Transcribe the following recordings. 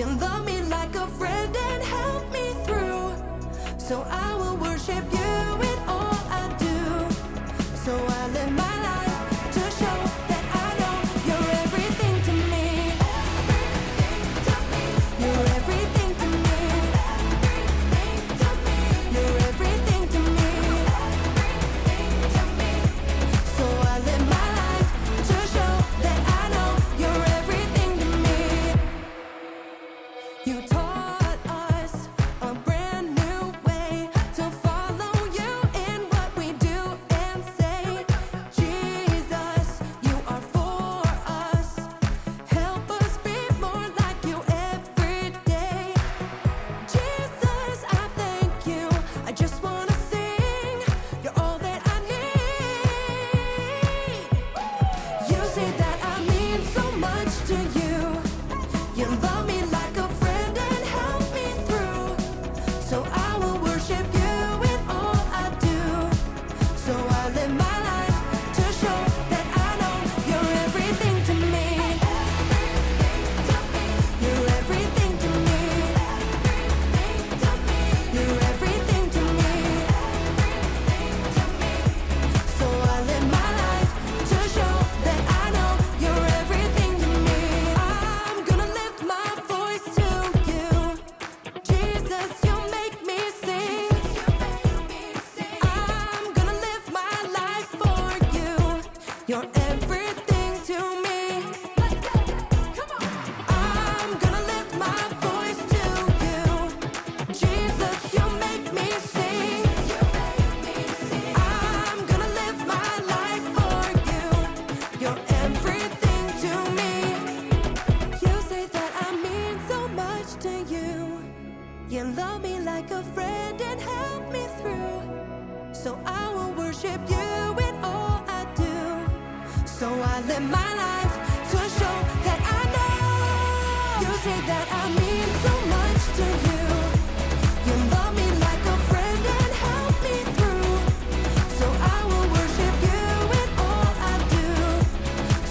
You love me like a friend and help me through. So I will worship you in all I do. So I live my life to show that I know you're everything to me. You're everything to me. You're everything to me. So I live my life to show that I know you're everything to me. You taught us a brand new way to follow you in what we do and say. Jesus, you are for us. Help us be more like you every day. Jesus, I thank you. I just want to sing. You're all that I need. You say that I mean so much to you. You love me like a friend and help me through. So I will worship you in all I do. So I live my life to show that I know you're everything to me. You're everything to me. You're everything to me. So I live my life to show that I know you're everything to me. I'm gonna lift my voice to you. Jesus, you make me sing. I'm gonna live my life for you. You're everything to me. I'm gonna lift my voice to you. Jesus, you make me sing. I'm gonna live my life for you. You're everything to me. You say that I mean so much to you. You love me like a friend and help me through. So I will worship you in all I do. So I live my life to show that I know. You say that I mean so much to you. You love me like a friend and help me through. So I will worship you in all I do.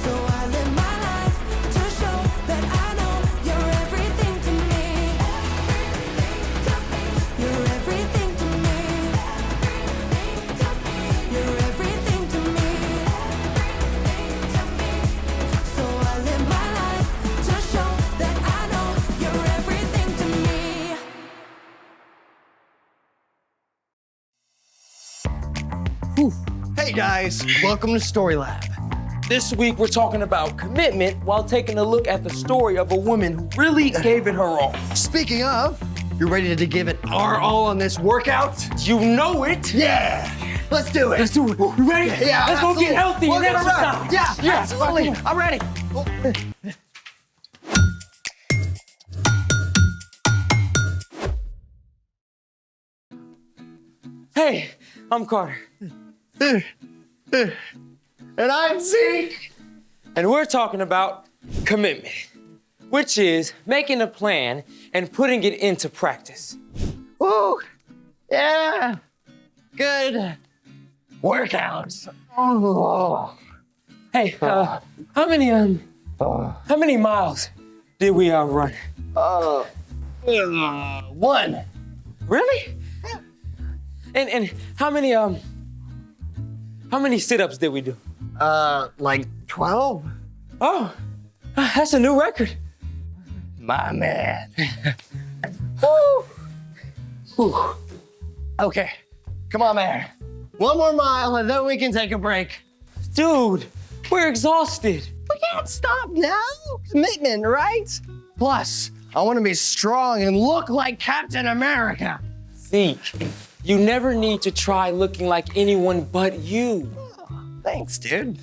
So I live my life to show that I know you're everything to me. You're everything to me. You're everything to me. So I live my life to show that I know you're everything to me. Hey guys, welcome to Story Lab. This week, we're talking about commitment while taking a look at the story of a woman who really gave it her all. Speaking of, you ready to give it our all on this workout? You know it. Yeah, let's do it. Let's do it. You ready? Yeah, Let's go absolutely. get healthy We'll and get around. exercise. Yeah, absolutely. come on. I'm ready. Hey, I'm Carter, And I'm Zeke. and we're talking about commitment, which is making a plan and putting it into practice. Woo, yeah, good workouts. Oh. Hey, how many miles did we run? One. Really? And how many sit-ups did we do? Like 12? Oh, that's a new record. My man. Woo. Whew. Okay, come on, man. One more mile and then we can take a break. Dude, we're exhausted. We can't stop now. Commitment, right? Plus, I want to be strong and look like Captain America. Zeke, you never need to try looking like anyone but you. Thanks, dude.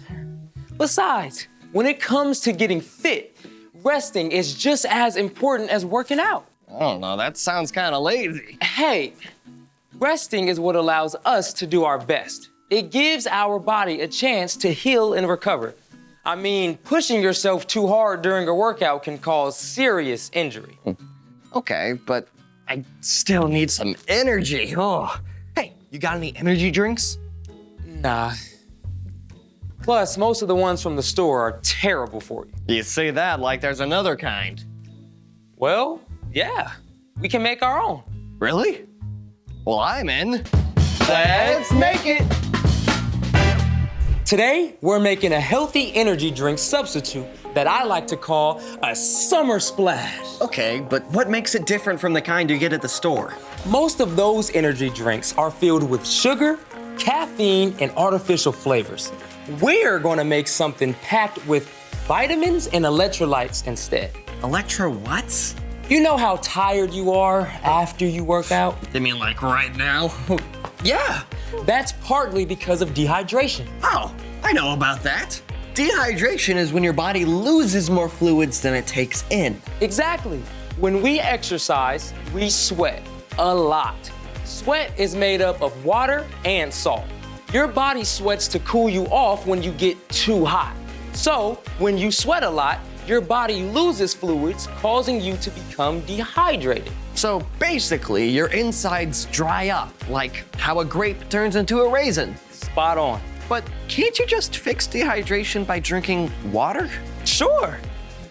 Besides, when it comes to getting fit, resting is just as important as working out. I don't know, that sounds kind of lazy. Hey, resting is what allows us to do our best. It gives our body a chance to heal and recover. I mean, pushing yourself too hard during a workout can cause serious injury. Okay, but I still need some energy. Oh, hey, you got any energy drinks? Nah. Plus, most of the ones from the store are terrible for you. You say that like there's another kind. Well, yeah, we can make our own. Really? Well, I'm in. Let's make it. Today, we're making a healthy energy drink substitute that I like to call a summer splash. Okay, but what makes it different from the kind you get at the store? Most of those energy drinks are filled with sugar, caffeine, and artificial flavors. We're gonna make something packed with vitamins and electrolytes instead. Electro what's? You know how tired you are after you work out? You mean like right now? Yeah. That's partly because of dehydration. Oh, I know about that. Dehydration is when your body loses more fluids than it takes in. Exactly. When we exercise, we sweat a lot. Sweat is made up of water and salt. Your body sweats to cool you off when you get too hot. So, when you sweat a lot, your body loses fluids, causing you to become dehydrated. So basically, your insides dry up, like how a grape turns into a raisin. Spot on. But can't you just fix dehydration by drinking water? Sure,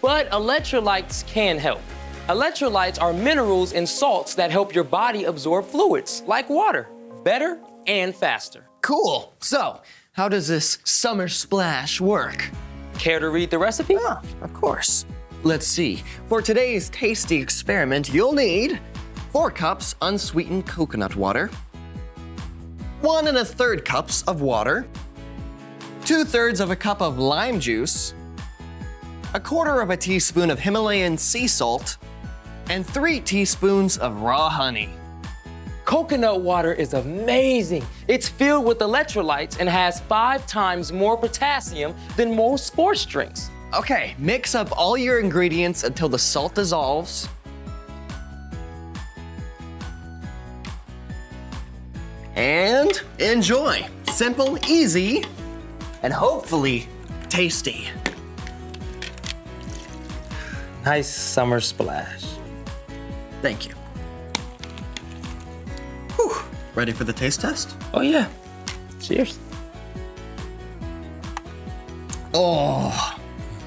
but electrolytes can help. Electrolytes are minerals and salts that help your body absorb fluids, like water, better and faster. Cool. So, how does this summer splash work? Care to read the recipe? Ah, of course. Let's see. For today's tasty experiment, you'll need 4 cups unsweetened coconut water, 1 1/3 cups of water, 2/3 of a cup of lime juice, 1/4 of a teaspoon of Himalayan sea salt, and 3 teaspoons of raw honey. Coconut water is amazing. It's filled with electrolytes and has 5 times more potassium than most sports drinks. Okay, mix up all your ingredients until the salt dissolves. And enjoy. Simple, easy, and hopefully tasty. Nice summer splash. Thank you. Whew. Ready for the taste test? Oh yeah. Cheers. Oh,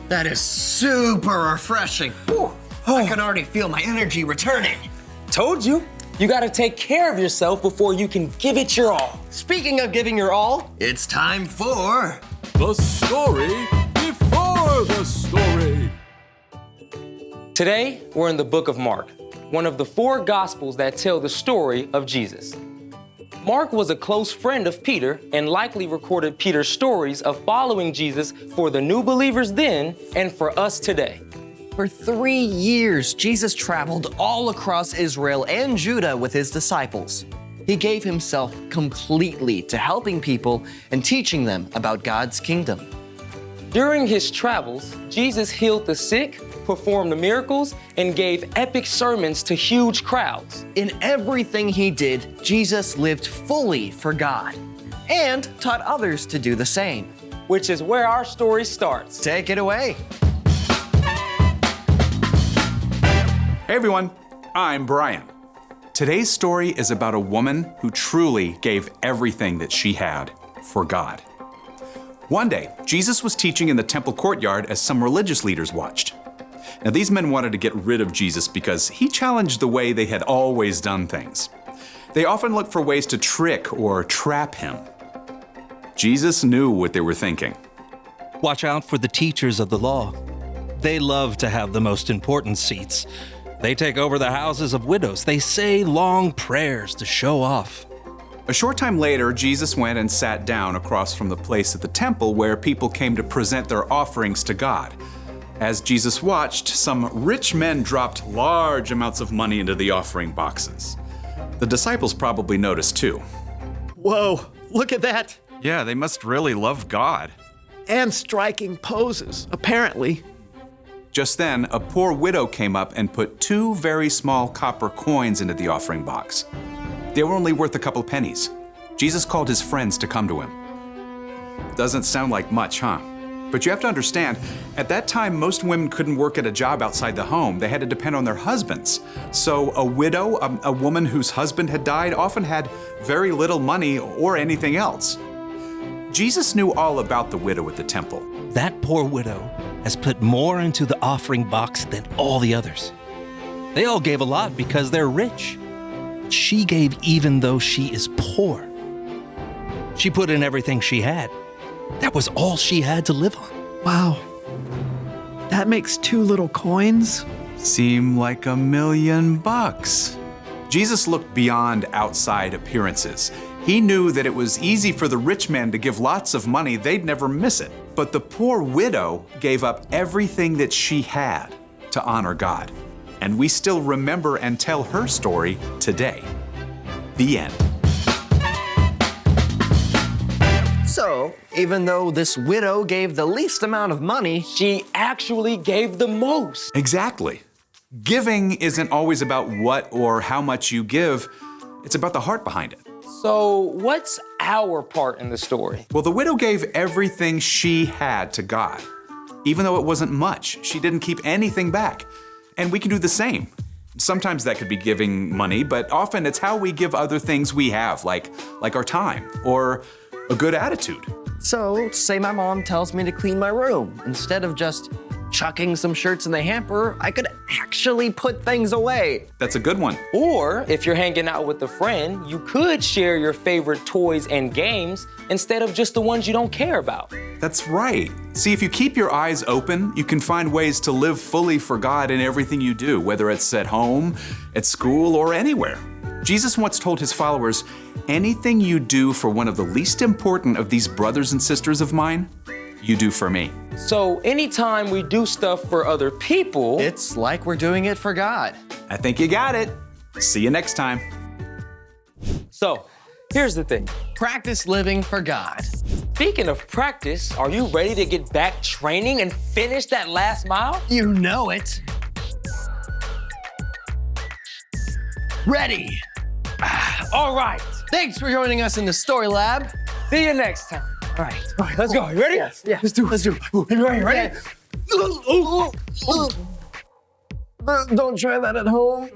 that is super refreshing. Whew. I can already feel my energy returning. Told you. You gotta take care of yourself before you can give it your all. Speaking of giving your all, it's time for The story before the story. Today, we're in the book of Mark, one of the 4 gospels that tell the story of Jesus. Mark was a close friend of Peter and likely recorded Peter's stories of following Jesus for the new believers then and for us today. For 3 years, Jesus traveled all across Israel and Judah with his disciples. He gave himself completely to helping people and teaching them about God's kingdom. During his travels, Jesus healed the sick, performed miracles, and gave epic sermons to huge crowds. In everything he did, Jesus lived fully for God and taught others to do the same. Which is where our story starts. Take it away. Hey everyone, I'm Brian. Today's story is about a woman who truly gave everything that she had for God. One day, Jesus was teaching in the temple courtyard as some religious leaders watched. Now, these men wanted to get rid of Jesus because he challenged the way they had always done things. They often looked for ways to trick or trap him. Jesus knew what they were thinking. Watch out for the teachers of the law. They love to have the most important seats. They take over the houses of widows. They say long prayers to show off. A short time later, Jesus went and sat down across from the place at the temple where people came to present their offerings to God. As Jesus watched, some rich men dropped large amounts of money into the offering boxes. The disciples probably noticed too. Whoa, look at that. Yeah, they must really love God. And striking poses, apparently. Just then, a poor widow came up and put 2 very small copper coins into the offering box. They were only worth a couple pennies. Jesus called his friends to come to him. Doesn't sound like much, huh? But you have to understand, at that time, most women couldn't work at a job outside the home. They had to depend on their husbands. So a widow, a woman whose husband had died, often had very little money or anything else. Jesus knew all about the widow at the temple. That poor widow has put more into the offering box than all the others. They all gave a lot because they're rich. She gave even though she is poor. She put in everything she had. That was all she had to live on. Wow. That makes 2 little coins. Seem like $1 million. Jesus looked beyond outside appearances. He knew that it was easy for the rich man to give lots of money, they'd never miss it. But the poor widow gave up everything that she had to honor God. And we still remember and tell her story today. The end. So, even though this widow gave the least amount of money, She actually gave the most. Exactly. Giving isn't always about what or how much you give, it's about the heart behind it. So, what's our part in the story? Well, the widow gave everything she had to God. Even though it wasn't much, she didn't keep anything back. And we can do the same. Sometimes that could be giving money, but often it's how we give other things we have, like our time or a good attitude. so say my mom tells me to clean my room. Instead of just chucking some shirts in the hamper, I could actually put things away. That's a good one. Or if you're hanging out with a friend, you could share your favorite toys and games instead of just the ones you don't care about. That's right. See, if you keep your eyes open, you can find ways to live fully for God in everything you do, whether it's at home, at school, or anywhere. Jesus once told his followers, anything you do for one of the least important of these brothers and sisters of mine, you do for me. So anytime we do stuff for other people, It's like we're doing it for God. I think you got it. See you next time. So here's the thing. Practice living for God. Speaking of practice, are you ready to get back training and finish that last mile? You know it. Ready. All right. Thanks for joining us in the Story Lab. See you next time. All right. All right, let's go. You ready? Yes. Let's do it. Ready? Don't try that at home.